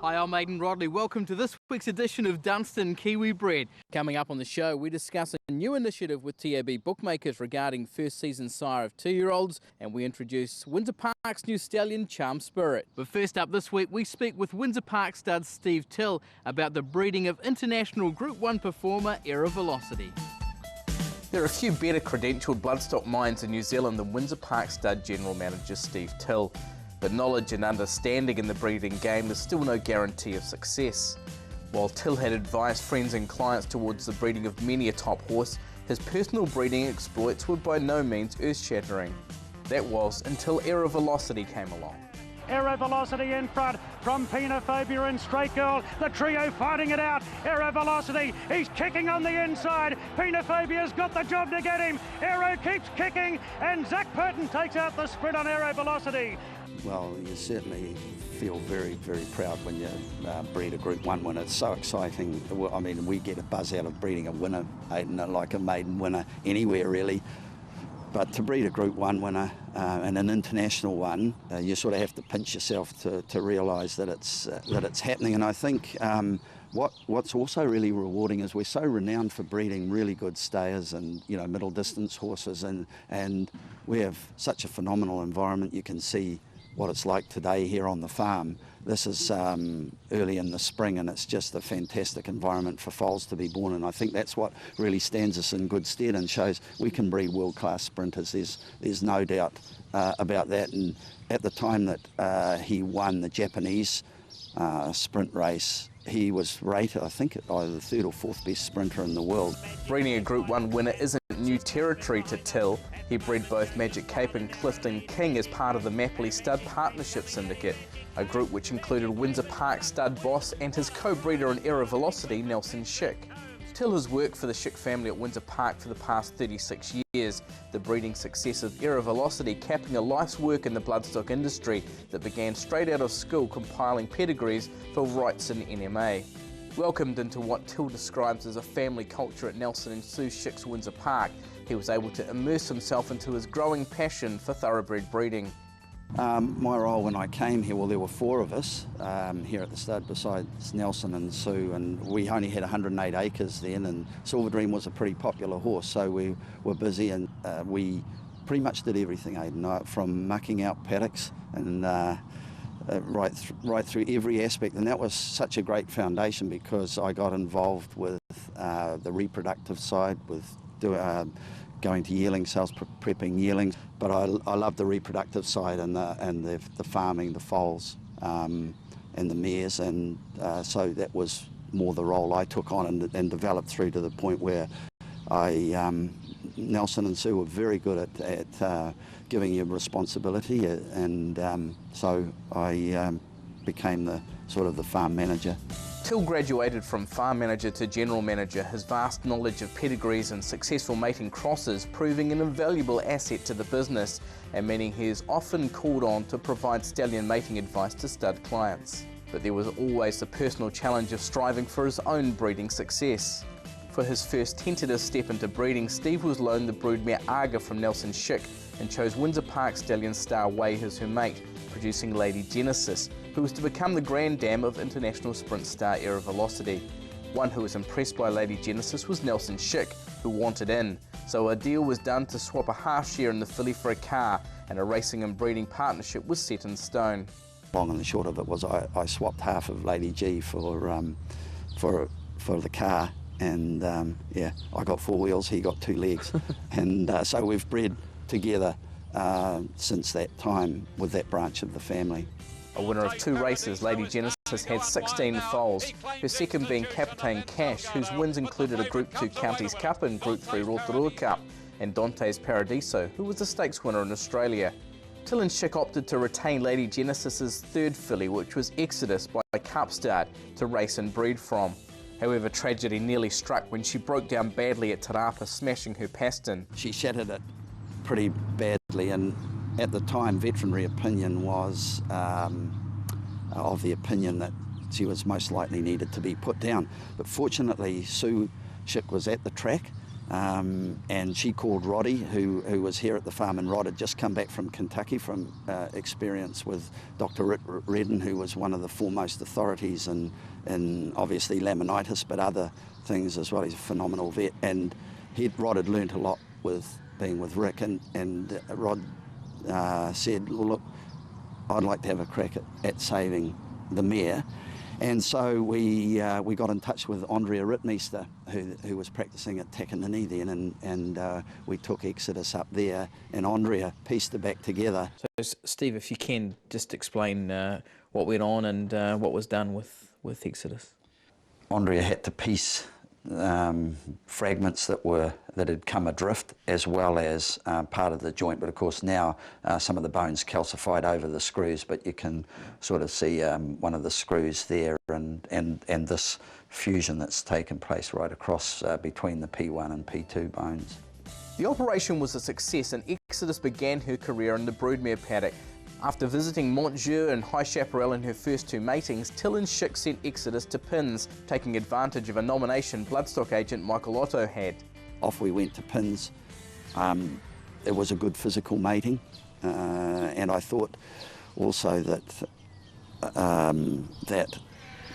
Hi, I'm Aidan Rodley. Welcome to this week's edition of Dunstan Kiwi Bred. Coming up on the show, we discuss a new initiative with TAB bookmakers regarding first season sire of 2-year-olds, and we introduce Windsor Park's new stallion, Charm Spirit. But first up this week, we speak with Windsor Park Stud Steve Till about the breeding of international Group 1 performer Aerovelocity. There are a few better credentialed bloodstock minds in New Zealand than Windsor Park Stud General Manager Steve Till. But knowledge and understanding in the breeding game is still no guarantee of success. While Till had advised friends and clients towards the breeding of many a top horse, his personal breeding exploits were by no means earth-shattering. That was until Aerovelocity came along. Aerovelocity in front from Penophobia and Straight Girl. The trio fighting it out. Aerovelocity, he's kicking on the inside. Penophobia's got the job to get him. Aero keeps kicking and Zach Burton takes out the sprint on Aerovelocity. Well, you certainly feel very, very proud when you breed a Group 1 winner. It's so exciting. I mean, we get a buzz out of breeding a winner, like a maiden winner anywhere really. But to breed a Group 1 winner and an international one, you sort of have to pinch yourself to realise that it's happening. And I think what's also really rewarding is we're so renowned for breeding really good stayers and middle distance horses, and we have such a phenomenal environment. You can see what it's like today here on the farm. This is early in the spring, and it's just a fantastic environment for foals to be born in. I think that's what really stands us in good stead and shows we can breed world-class sprinters. There's no doubt about that. And at the time that he won the Japanese sprint race, he was rated, I think, either the 3rd or 4th best sprinter in the world. Breeding a Group 1 winner isn't new territory to Till. He bred both Magic Cape and Clifton King as part of the Mapley Stud Partnership Syndicate, a group which included Windsor Park Stud boss and his co-breeder in Aerovelocity, Nelson Schick. Till has worked for the Schick family at Windsor Park for the past 36 years, the breeding success of Aerovelocity capping a life's work in the bloodstock industry that began straight out of school compiling pedigrees for Wrightson NMA. Welcomed into what Till describes as a family culture at Nelson and Sue Schick's Windsor Park, he was able to immerse himself into his growing passion for thoroughbred breeding. My role when I came here, well, there were 4 of us here at the stud besides Nelson and Sue, and we only had 108 acres then, and Silver Dream was a pretty popular horse, so we were busy, and we pretty much did everything, Aidan, from mucking out paddocks and right through every aspect. And that was such a great foundation because I got involved with the reproductive side, with going to yearling sales, prepping yearlings. But I love the reproductive side and the farming, the foals and the mares, and so that was more the role I took on and developed through to the point where Nelson and Sue were very good at giving you responsibility, and so I became the farm manager. Till graduated from farm manager to general manager, his vast knowledge of pedigrees and successful mating crosses proving an invaluable asset to the business, and meaning he is often called on to provide stallion mating advice to stud clients. But there was always the personal challenge of striving for his own breeding success. For his first tentative step into breeding, Steve was loaned the broodmare Aga from Nelson Schick and chose Windsor Park stallion star Way as her mate, producing Lady Genesis, who was to become the grand dam of international sprint star Aerovelocity. One who was impressed by Lady Genesis was Nelson Schick, who wanted in, so a deal was done to swap a half share in the filly for a car, and a racing and breeding partnership was set in stone. Long and the short of it was I swapped half of Lady G for the car, and I got 4 wheels, he got 2 legs, and so we've bred together since that time with that branch of the family. A winner of 2 races, Lady Genesis had 16 foals, her second being Captain Cash, whose wins included a Group 2 Counties Cup and Group 3 Rotorua Cup, and Dante's Paradiso, who was the stakes winner in Australia. Till and Schick opted to retain Lady Genesis's 3rd filly, which was Exodus by Cupstart, to race and breed from. However, tragedy nearly struck when she broke down badly at Te Rapa, smashing her pastern. She shattered it pretty badly, and at the time veterinary opinion was of the opinion that she was most likely needed to be put down. But fortunately Sue Schick was at the track And she called Roddy, who was here at the farm, and Rod had just come back from Kentucky from experience with Dr. Redden, who was one of the foremost authorities in obviously laminitis, but other things as well. He's a phenomenal vet, and Rod had learnt a lot with being with Rick, and Rod said, well, look, I'd like to have a crack at saving the mare. And so we got in touch with Andrea Rittmeister, who was practising at Takanini then, and we took Exodus up there, and Andrea pieced it back together. So, Steve, if you can, just explain what went on and what was done with Exodus. Andrea had to piece fragments that had come adrift, as well as part of the joint, but of course now some of the bones calcified over the screws, but you can sort of see one of the screws there, and this fusion that's taken place right across between the P1 and P2 bones. The operation was a success, and Exodus began her career in the broodmare paddock. After visiting Montjeu and High Chaparral in her first 2 matings, Till and Schick sent Exodus to Pins, taking advantage of a nomination bloodstock agent Michael Otto had. Off we went to Pins. It was a good physical mating, and I thought also that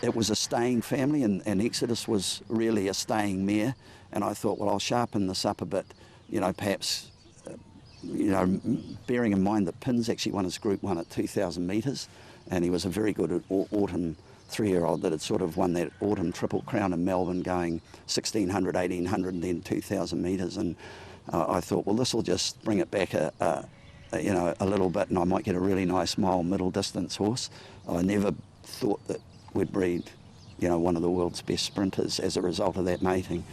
it was a staying family, and Exodus was really a staying mare, and I thought, well, I'll sharpen this up a bit, perhaps bearing in mind that Pins actually won his Group 1 at 2,000 metres, and he was a very good autumn 3-year-old that had sort of won that autumn Triple Crown in Melbourne, going 1,600, 1,800 and then 2,000 metres, and I thought, well, this will just bring it back a little bit, and I might get a really nice mile middle distance horse. I never thought that we'd breed one of the world's best sprinters as a result of that mating.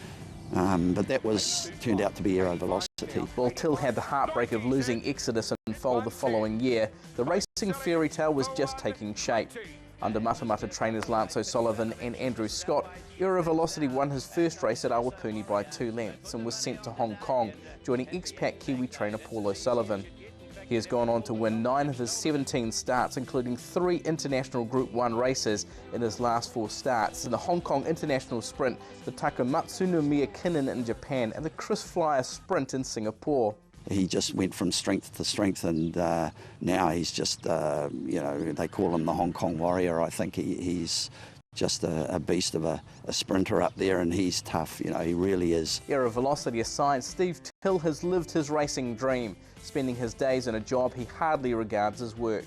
But that turned out to be Aerovelocity. Well, Till had the heartbreak of losing Exodus in foal the following year. The racing fairy tale was just taking shape. Under Matamata trainers Lance O'Sullivan and Andrew Scott, Aerovelocity won his first race at Awapuni by 2 lengths and was sent to Hong Kong, joining expat Kiwi trainer Paul O'Sullivan. He has gone on to win 9 of his 17 starts, including 3 international Group 1 races in his last 4 starts, in the Hong Kong International Sprint, the Takamatsu no Miyakinen in Japan, and the Chris Flyer Sprint in Singapore. He just went from strength to strength, and now he's just, they call him the Hong Kong Warrior. I think he's just a beast of a sprinter up there, and he's tough, he really is. Aerovelocity aside, Steve Till has lived his racing dream, spending his days in a job he hardly regards as work.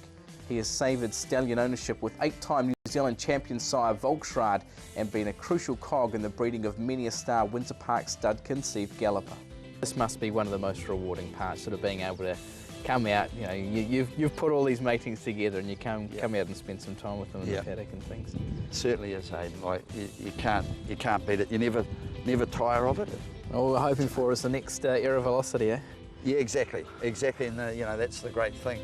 He has savoured stallion ownership with 8-time New Zealand champion sire Volksrad, and been a crucial cog in the breeding of many a star Windsor Park Stud conceived galloper. This must be one of the most rewarding parts, sort of being able to come out, you've put all these matings together, and you come out and spend some time with them in the paddock and things. Certainly is, Aidan. Like you can't beat it. You never tire of it. All we're hoping for is the next Aerovelocity, eh? Yeah, exactly, and that's the great thing.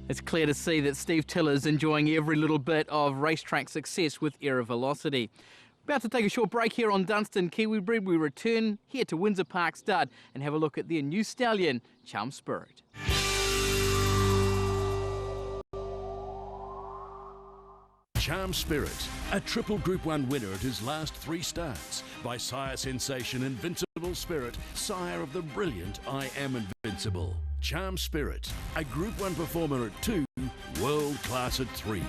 It's clear to see that Steve Till is enjoying every little bit of racetrack success with Aerovelocity. About to take a short break here on Dunstan Kiwi Bred. We return here to Windsor Park Stud and have a look at their new stallion, Charm Spirit. Charm Spirit, a triple Group 1 winner at his last 3 starts, by sire sensation Invincible Spirit, sire of the brilliant I Am Invincible. Charm Spirit, a Group 1 performer at 2, world class at 3.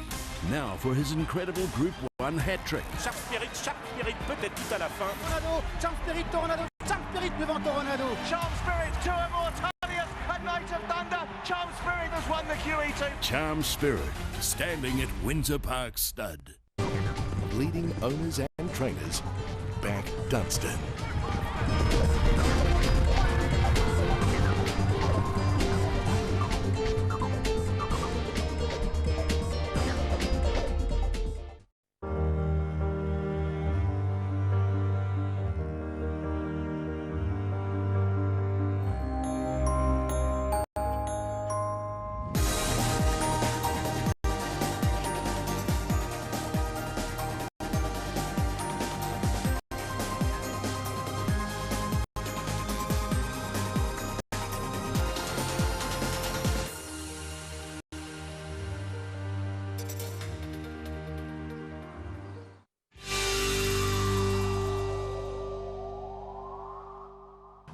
Now for his incredible Group 1 hat-trick. Charm Spirit, peut-être tout à la fin. Tornado, Charm Spirit, Tornado, Charm Spirit devant Tornado. Charm Spirit, 2 Immortalius, a Night of Thunder. Charm Spirit has won the QE2. Charm Spirit, standing at Windsor Park Stud. Leading owners and trainers, back Dunstan.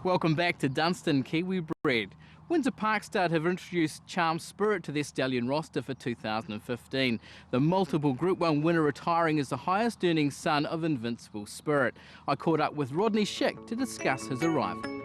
Welcome back to Dunstan Kiwi Bred. Windsor Park Stud have introduced Charm Spirit to their stallion roster for 2015. The multiple Group 1 winner retiring as the highest earning son of Invincible Spirit. I caught up with Rodney Schick to discuss his arrival.